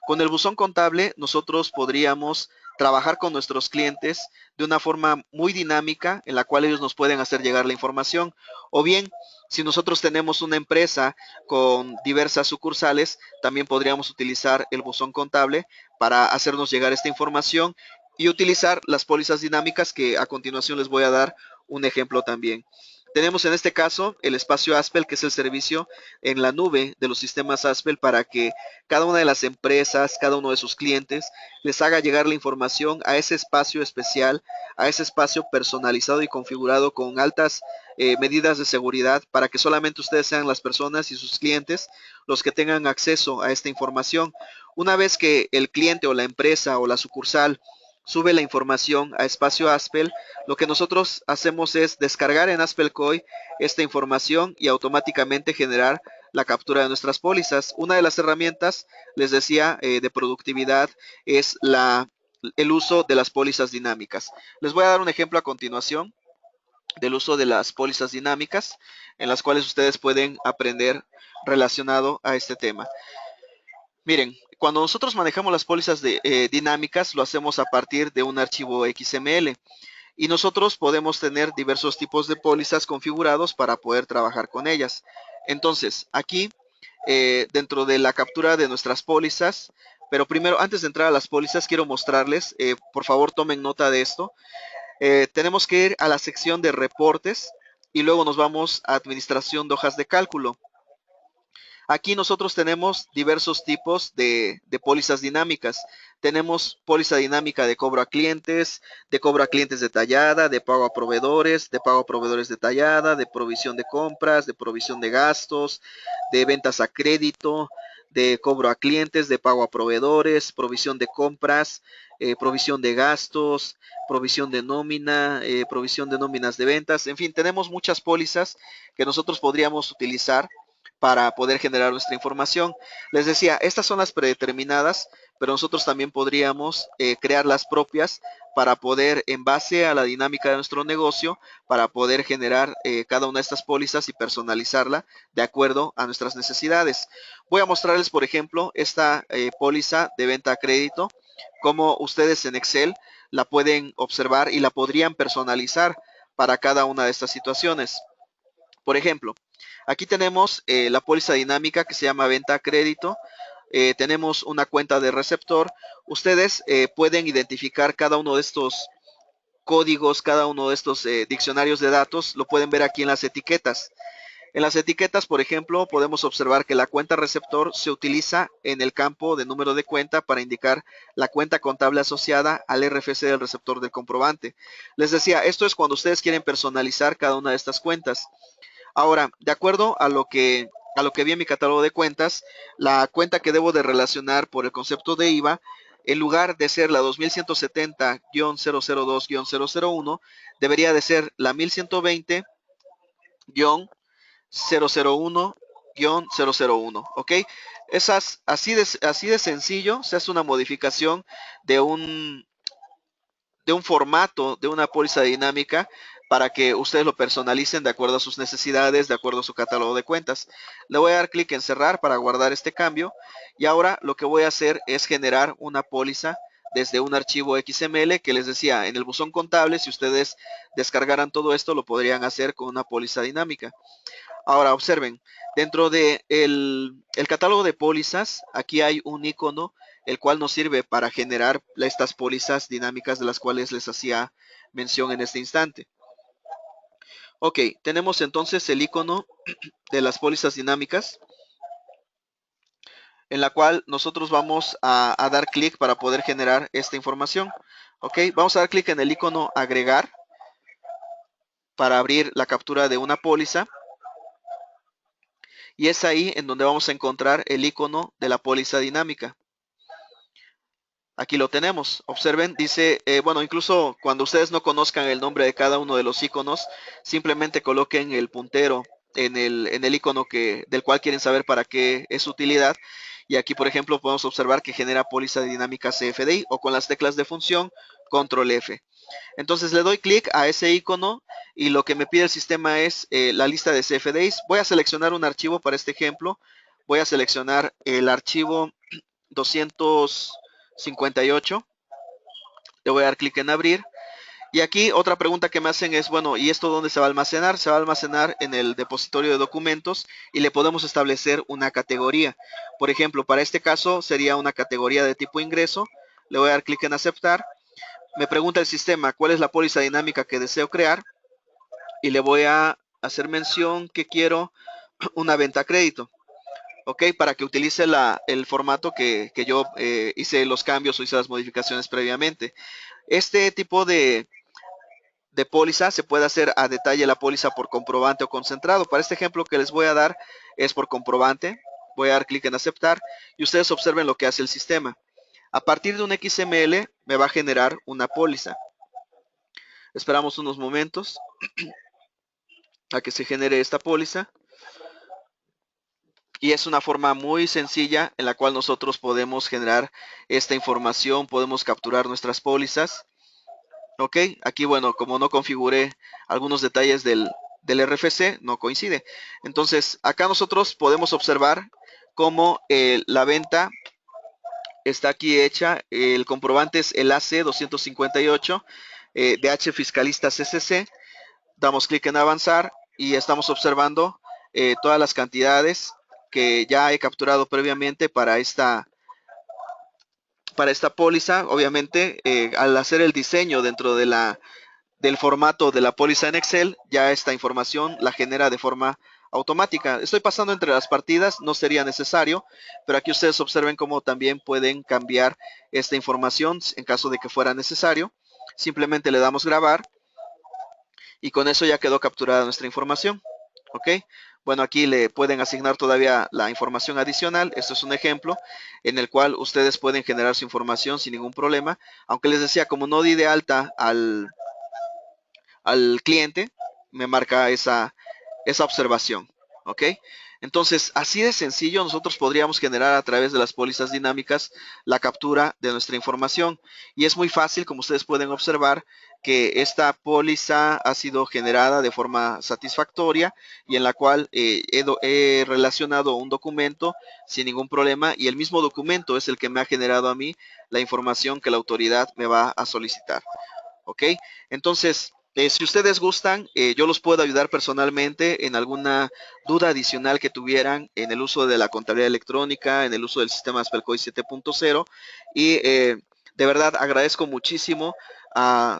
Con el buzón contable nosotros podríamos trabajar con nuestros clientes de una forma muy dinámica en la cual ellos nos pueden hacer llegar la información. O bien, si nosotros tenemos una empresa con diversas sucursales, también podríamos utilizar el buzón contable para hacernos llegar esta información y utilizar las pólizas dinámicas que a continuación les voy a dar un ejemplo también. Tenemos en este caso el espacio Aspel, que es el servicio en la nube de los sistemas Aspel para que cada una de las empresas, cada uno de sus clientes, les haga llegar la información a ese espacio especial, a ese espacio personalizado y configurado con altas medidas de seguridad para que solamente ustedes sean las personas y sus clientes los que tengan acceso a esta información. Una vez que el cliente o la empresa o la sucursal sube la información a espacio Aspel, lo que nosotros hacemos es descargar en AspelCoI esta información y automáticamente generar la captura de nuestras pólizas. Una de las herramientas, les decía, de productividad es el uso de las pólizas dinámicas. Les voy a dar un ejemplo a continuación del uso de las pólizas dinámicas en las cuales ustedes pueden aprender relacionado a este tema. Miren, cuando nosotros manejamos las pólizas dinámicas, lo hacemos a partir de un archivo XML y nosotros podemos tener diversos tipos de pólizas configurados para poder trabajar con ellas. Entonces, aquí, dentro de la captura de nuestras pólizas, pero primero, antes de entrar a las pólizas, quiero mostrarles, por favor tomen nota de esto. Tenemos que ir a la sección de reportes y luego nos vamos a administración de hojas de cálculo. Aquí nosotros tenemos diversos tipos de pólizas dinámicas. Tenemos póliza dinámica de cobro a clientes detallada, de pago a proveedores detallada, de provisión de compras, de provisión de gastos, de ventas a crédito, de cobro a clientes, de pago a proveedores, provisión de compras, provisión de gastos, provisión de nómina, provisión de nóminas de ventas. En fin, tenemos muchas pólizas que nosotros podríamos utilizar para poder generar nuestra información. Les decía, estas son las predeterminadas, pero nosotros también podríamos crear las propias para poder, en base a la dinámica de nuestro negocio, para poder generar cada una de estas pólizas y personalizarla de acuerdo a nuestras necesidades. Voy a mostrarles, por ejemplo, esta póliza de venta a crédito, como ustedes en Excel la pueden observar y la podrían personalizar para cada una de estas situaciones. Por ejemplo, aquí tenemos la póliza dinámica que se llama venta a crédito. Tenemos una cuenta de receptor. Ustedes pueden identificar cada uno de estos códigos, cada uno de estos diccionarios de datos, lo pueden ver aquí en las etiquetas. En las etiquetas, por ejemplo, podemos observar que la cuenta receptor se utiliza en el campo de número de cuenta para indicar la cuenta contable asociada al RFC del receptor del comprobante. Les decía, esto es cuando ustedes quieren personalizar cada una de estas cuentas. Ahora, de acuerdo a lo que vi en mi catálogo de cuentas, la cuenta que debo de relacionar por el concepto de IVA, en lugar de ser la 2170-002-001, debería de ser la 1120-001-001, ¿ok? Así de sencillo, se hace una modificación de un formato de una póliza dinámica para que ustedes lo personalicen de acuerdo a sus necesidades, de acuerdo a su catálogo de cuentas. Le voy a dar clic en cerrar para guardar este cambio y ahora lo que voy a hacer es generar una póliza desde un archivo XML que les decía en el buzón contable. Si ustedes descargaran todo esto, lo podrían hacer con una póliza dinámica. Ahora observen, dentro de el catálogo de pólizas, aquí hay un icono el cual nos sirve para generar estas pólizas dinámicas de las cuales les hacía mención en este instante. Ok, tenemos entonces el icono de las pólizas dinámicas, en la cual nosotros vamos a dar clic para poder generar esta información. Ok, vamos a dar clic en el icono agregar para abrir la captura de una póliza. Y es ahí en donde vamos a encontrar el icono de la póliza dinámica. Aquí lo tenemos. Observen, dice, bueno, incluso cuando ustedes no conozcan el nombre de cada uno de los iconos, simplemente coloquen el puntero en el icono del cual quieren saber para qué es su utilidad. Y aquí, por ejemplo, podemos observar que genera póliza dinámica CFDI o con las teclas de función, control F. Entonces le doy clic a ese icono y lo que me pide el sistema es la lista de CFDIs. Voy a seleccionar un archivo para este ejemplo. Voy a seleccionar el archivo 258. Le voy a dar clic en abrir. Y aquí otra pregunta que me hacen es, bueno, ¿y esto dónde se va a almacenar? Se va a almacenar en el depositorio de documentos y le podemos establecer una categoría. Por ejemplo, para este caso sería una categoría de tipo ingreso. Le voy a dar clic en aceptar. Me pregunta el sistema cuál es la póliza dinámica que deseo crear y le voy a hacer mención que quiero una venta a crédito. Ok, para que utilice el formato que yo hice los cambios o hice las modificaciones previamente. Este tipo de póliza se puede hacer a detalle la póliza por comprobante o concentrado. Para este ejemplo que les voy a dar es por comprobante. Voy a dar clic en aceptar y ustedes observen lo que hace el sistema. A partir de un XML me va a generar una póliza. Esperamos unos momentos a que se genere esta póliza. Y es una forma muy sencilla en la cual nosotros podemos generar esta información, podemos capturar nuestras pólizas. Ok, aquí bueno, como no configuré algunos detalles del RFC, no coincide. Entonces, acá nosotros podemos observar cómo la venta está aquí hecha. El comprobante es el AC 258 DH Fiscalista CCC. Damos clic en avanzar y estamos observando todas las cantidades que ya he capturado previamente para esta póliza. Obviamente, al hacer el diseño dentro del formato de la póliza en Excel, ya esta información la genera de forma automática. Estoy pasando entre las partidas, no sería necesario, pero aquí ustedes observen cómo también pueden cambiar esta información en caso de que fuera necesario. Simplemente le damos grabar y con eso ya quedó capturada nuestra información. Ok, Bueno, aquí le pueden asignar todavía la información adicional. Esto es un ejemplo en el cual ustedes pueden generar su información sin ningún problema. Aunque les decía, como no di de alta al cliente, me marca esa observación. ¿Ok? Entonces, así de sencillo, nosotros podríamos generar a través de las pólizas dinámicas la captura de nuestra información. Y es muy fácil, como ustedes pueden observar, que esta póliza ha sido generada de forma satisfactoria y en la cual he relacionado un documento sin ningún problema y el mismo documento es el que me ha generado a mí la información que la autoridad me va a solicitar. ¿Ok? Entonces, si ustedes gustan, yo los puedo ayudar personalmente en alguna duda adicional que tuvieran en el uso de la contabilidad electrónica, en el uso del sistema Spellcoin 7.0 y de verdad agradezco muchísimo a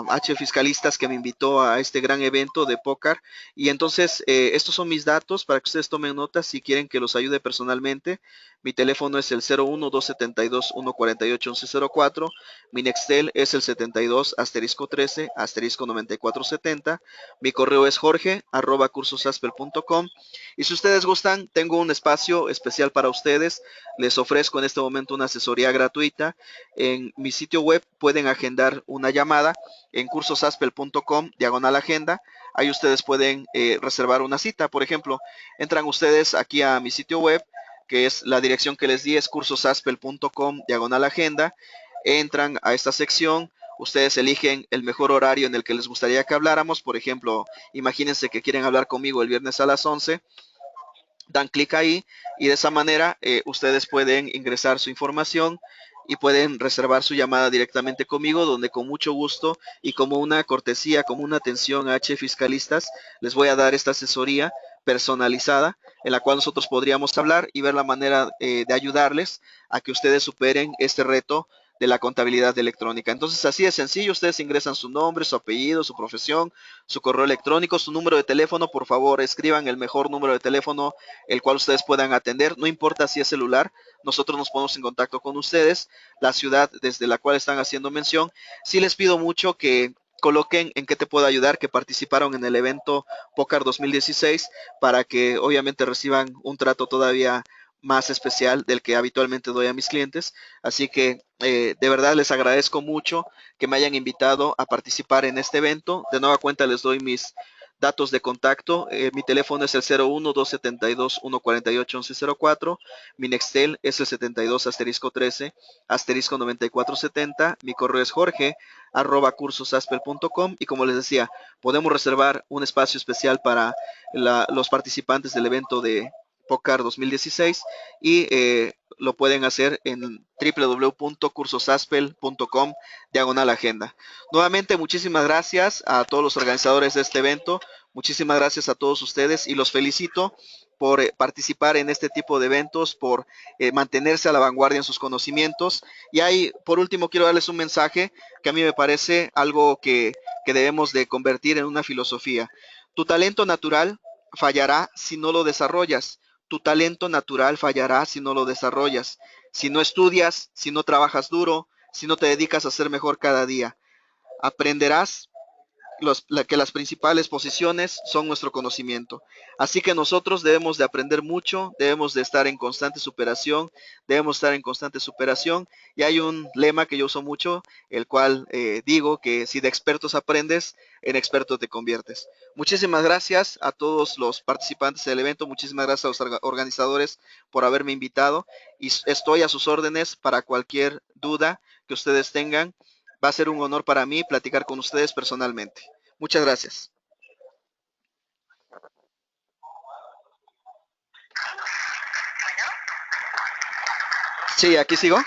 H Fiscalistas que me invitó a este gran evento de póker y entonces estos son mis datos para que ustedes tomen nota si quieren que los ayude personalmente. Mi teléfono es el 01-272-148-1104. Mi Nextel es el 72 asterisco 13 asterisco 9470. Mi correo es jorge@cursosaspel.com. Y si ustedes gustan, tengo un espacio especial para ustedes. Les ofrezco en este momento una asesoría gratuita. En mi sitio web pueden agendar una llamada en cursosaspel.com/agenda. Ahí ustedes pueden reservar una cita. Por ejemplo, entran ustedes aquí a mi sitio web, que es la dirección que les di, es cursosaspel.com/agenda. Entran a esta sección, ustedes eligen el mejor horario en el que les gustaría que habláramos. Por ejemplo, imagínense que quieren hablar conmigo el viernes a las 11, dan clic ahí y de esa manera ustedes pueden ingresar su información y pueden reservar su llamada directamente conmigo, donde con mucho gusto y como una cortesía, como una atención a H Fiscalistas, les voy a dar esta asesoría personalizada en la cual nosotros podríamos hablar y ver la manera de ayudarles a que ustedes superen este reto de la contabilidad electrónica. Entonces, así de sencillo, ustedes ingresan su nombre, su apellido, su profesión, su correo electrónico, su número de teléfono. Por favor, escriban el mejor número de teléfono el cual ustedes puedan atender. No importa si es celular, nosotros nos ponemos en contacto con ustedes, la ciudad desde la cual están haciendo mención. Sí les pido mucho que coloquen en qué te puedo ayudar, que participaron en el evento Pócar 2016 para que obviamente reciban un trato todavía más especial del que habitualmente doy a mis clientes. Así que de verdad les agradezco mucho que me hayan invitado a participar en este evento. De nueva cuenta les doy mis datos de contacto. Mi teléfono es el 01-272-148-1104. Mi Nextel es el 72 asterisco 13 asterisco 9470. Mi correo es jorge@cursosaspel.com y como les decía, podemos reservar un espacio especial para los participantes del evento de Pócar 2016 y lo pueden hacer en www.cursosaspel.com/agenda. Nuevamente, muchísimas gracias a todos los organizadores de este evento, muchísimas gracias a todos ustedes y los felicito por participar en este tipo de eventos, por mantenerse a la vanguardia en sus conocimientos. Y ahí, por último, quiero darles un mensaje que a mí me parece algo que debemos de convertir en una filosofía. Tu talento natural fallará si no lo desarrollas. Tu talento natural fallará si no lo desarrollas. Si no estudias, si no trabajas duro, si no te dedicas a ser mejor cada día. Aprenderás que las principales posiciones son nuestro conocimiento. Así que nosotros debemos de aprender mucho, debemos de estar en constante superación, y hay un lema que yo uso mucho, el cual digo que si de expertos aprendes, en experto te conviertes. Muchísimas gracias a todos los participantes del evento, muchísimas gracias a los organizadores por haberme invitado y estoy a sus órdenes para cualquier duda que ustedes tengan. Va a ser un honor para mí platicar con ustedes personalmente. Muchas gracias. Sí, aquí sigo.